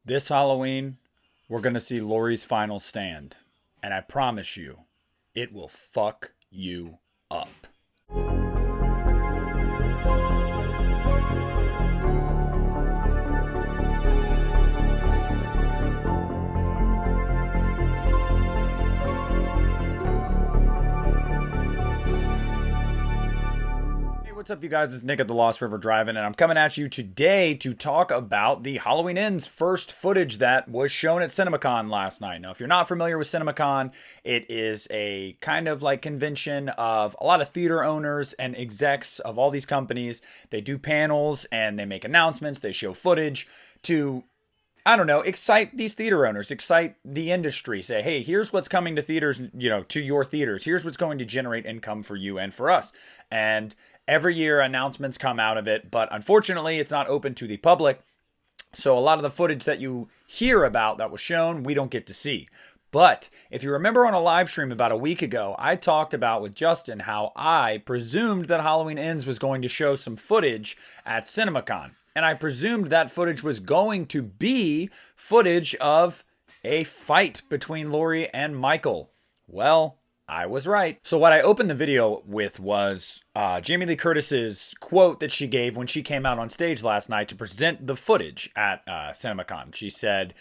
This Halloween, we're going to see Laurie's final stand. And I promise you, it will fuck you up. What's up, you guys? It's Nick at the Lost River Drive-In, and I'm coming at you today to talk about the Halloween Ends first footage that was shown at Cinemacon last night. Now, if you're not familiar with Cinemacon, it is a kind of like convention of a lot of theater owners and execs of all these companies. They do panels and they make announcements. They show footage to, I don't know, excite these theater owners, excite the industry. Say, hey, here's what's coming to theaters, to your theaters. Here's what's going to generate income for you and for us. And every year announcements come out of it, but unfortunately it's not open to the public. So a lot of the footage that you hear about that was shown, we don't get to see. But if you remember on a live stream about a week ago, I talked about with Justin how I presumed that Halloween Ends was going to show some footage at Cinemacon. And I presumed that footage was going to be footage of a fight between Laurie and Michael. Well, I was right. So what I opened the video with was Jamie Lee Curtis's quote that she gave when she came out on stage last night to present the footage at Cinemacon. She said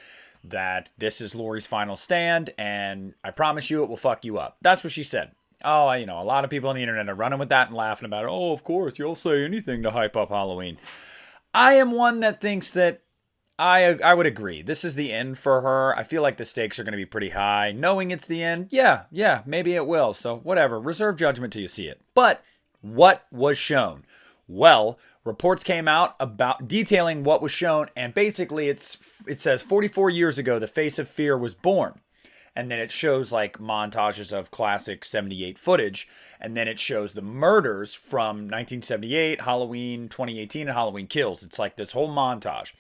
that this is Laurie's final stand, and I promise you it will fuck you up. That's what she said. Oh, a lot of people on the internet are running with that and laughing about it. Oh, of course, you'll say anything to hype up Halloween. I am one that thinks that I would agree. This is the end for her. I feel like the stakes are going to be pretty high. Knowing it's the end, yeah, maybe it will. So whatever, reserve judgment till you see it. But what was shown? Well, reports came out about detailing what was shown, and basically it says 44 years ago, the face of fear was born. And then it shows like montages of classic 78 footage. And then it shows the murders from 1978, Halloween 2018, and Halloween Kills. It's like this whole montage.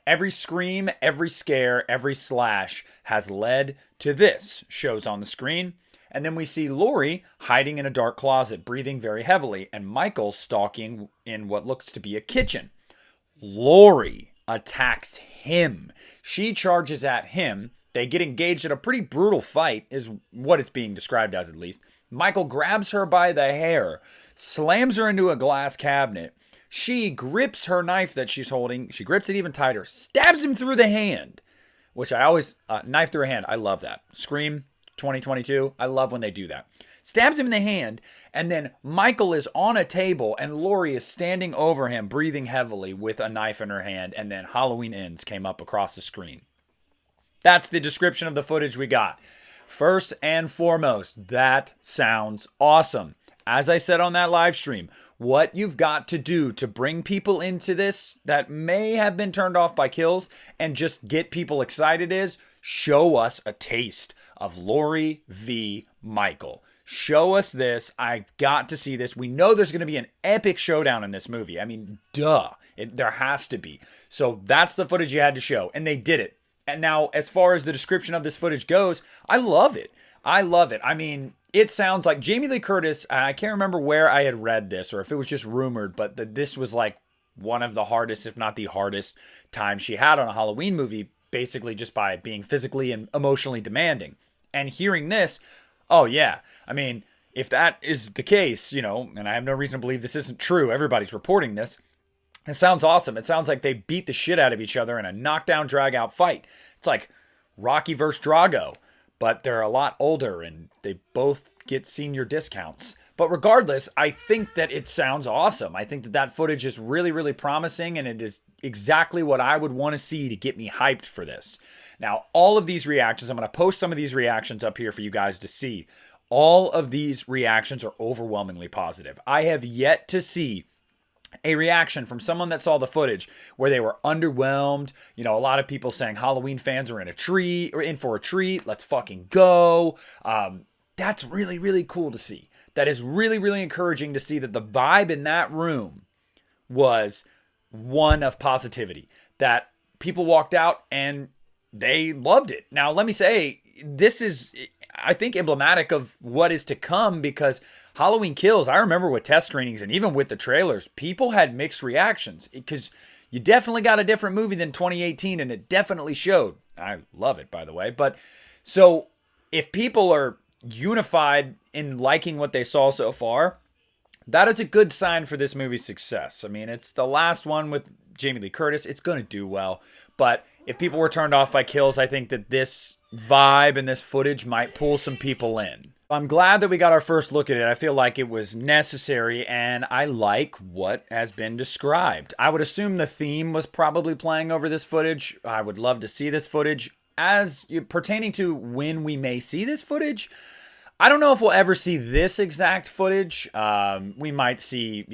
Every scream, every scare, every slash has led to this shows on the screen. And then we see Laurie hiding in a dark closet, breathing very heavily, and Michael stalking in what looks to be a kitchen. Laurie attacks him. She charges at him. They get engaged in a pretty brutal fight, is what it's being described as, at least. Michael grabs her by the hair, slams her into a glass cabinet. She grips her knife that she's holding. She grips it even tighter, stabs him through the hand, which I always, knife through a hand. I love that. Scream 2022. I love when they do that. Stabs him in the hand, and then Michael is on a table, and Laurie is standing over him, breathing heavily with a knife in her hand, and then Halloween Ends came up across the screen. That's the description of the footage we got. First and foremost, that sounds awesome. As I said on that live stream, what you've got to do to bring people into this that may have been turned off by Kills and just get people excited is show us a taste of Laurie v. Michael. Show us this. I've got to see this. We know there's going to be an epic showdown in this movie. I mean, duh. There has to be. So that's the footage you had to show, and they did it. And now, as far as the description of this footage goes, I love it. I mean, it sounds like Jamie Lee Curtis, I can't remember where I had read this or if it was just rumored, but that this was like one of the hardest, if not the hardest, time she had on a Halloween movie, basically just by being physically and emotionally demanding. And hearing this, oh yeah, I mean, if that is the case, and I have no reason to believe this isn't true, everybody's reporting this. It sounds awesome. It sounds like they beat the shit out of each other in a knockdown, drag-out fight. It's like Rocky versus Drago, but they're a lot older and they both get senior discounts. But regardless, I think that it sounds awesome. I think that footage is really, really promising, and it is exactly what I would want to see to get me hyped for this. Now, all of these reactions, I'm going to post some of these reactions up here for you guys to see. All of these reactions are overwhelmingly positive. I have yet to see a reaction from someone that saw the footage where they were underwhelmed. A lot of people saying Halloween fans are in for a treat. Let's fucking go. That's really, really cool to see. That is really, really encouraging to see that the vibe in that room was one of positivity. That people walked out and they loved it. Now, let me say, this is, I think, emblematic of what is to come, because Halloween Kills, I remember with test screenings and even with the trailers, people had mixed reactions because You definitely got a different movie than 2018, and it definitely showed. I love it, by the way. But so if people are unified in liking what they saw so far, that is a good sign for this movie's success. I mean, it's the last one with Jamie Lee Curtis. It's going to do well. But if people were turned off by kills, I think that this vibe and this footage might pull some people in. I'm glad that we got our first look at it. I feel like it was necessary, and I like what has been described. I would assume the theme was probably playing over this footage. I would love to see this footage. As pertaining to when we may see this footage, I don't know if we'll ever see this exact footage. We might see,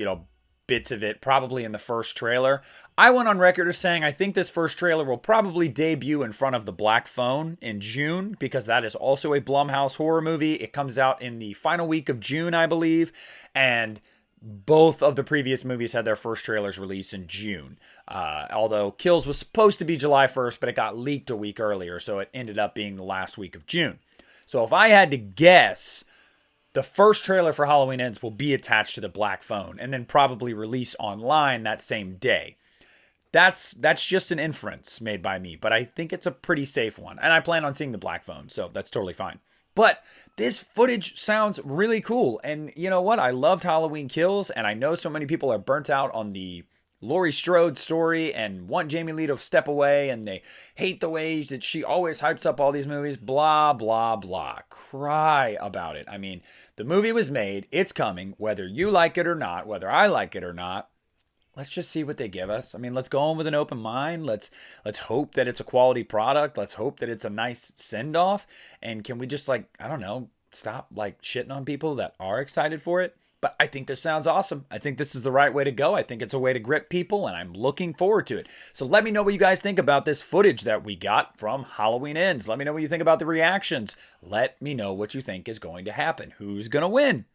bits of it probably in the first trailer. I went on record as saying I think this first trailer will probably debut in front of The Black Phone in June, because that is also a Blumhouse horror movie. It comes out in the final week of June, I believe, and both of the previous movies had their first trailers released in June. Although Kills was supposed to be July 1st, but it got leaked a week earlier, so it ended up being the last week of June. So if I had to guess, the first trailer for Halloween Ends will be attached to The Black Phone and then probably release online that same day. That's just an inference made by me, but I think it's a pretty safe one. And I plan on seeing The Black Phone, so that's totally fine. But this footage sounds really cool. And you know what? I loved Halloween Kills, and I know so many people are burnt out on the Laurie Strode story and want Jamie Lee to step away, and they hate the way that she always hypes up all these movies, blah, blah, blah. Cry about it. I mean, the movie was made, it's coming, whether you like it or not, whether I like it or not. Let's just see what they give us. I mean, let's go in with an open mind. Let's hope that it's a quality product. Let's hope that it's a nice send-off. And can we just stop shitting on people that are excited for it? But I think this sounds awesome. I think this is the right way to go. I think it's a way to grip people, and I'm looking forward to it. So let me know what you guys think about this footage that we got from Halloween Ends. Let me know what you think about the reactions. Let me know what you think is going to happen. Who's going to win?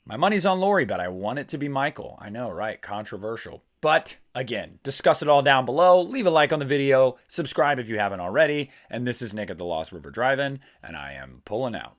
My money's on Laurie, but I want it to be Michael. I know, right? Controversial. But again, discuss it all down below. Leave a like on the video. Subscribe if you haven't already. And this is Nick at the Lost River Drive-In, and I am pulling out.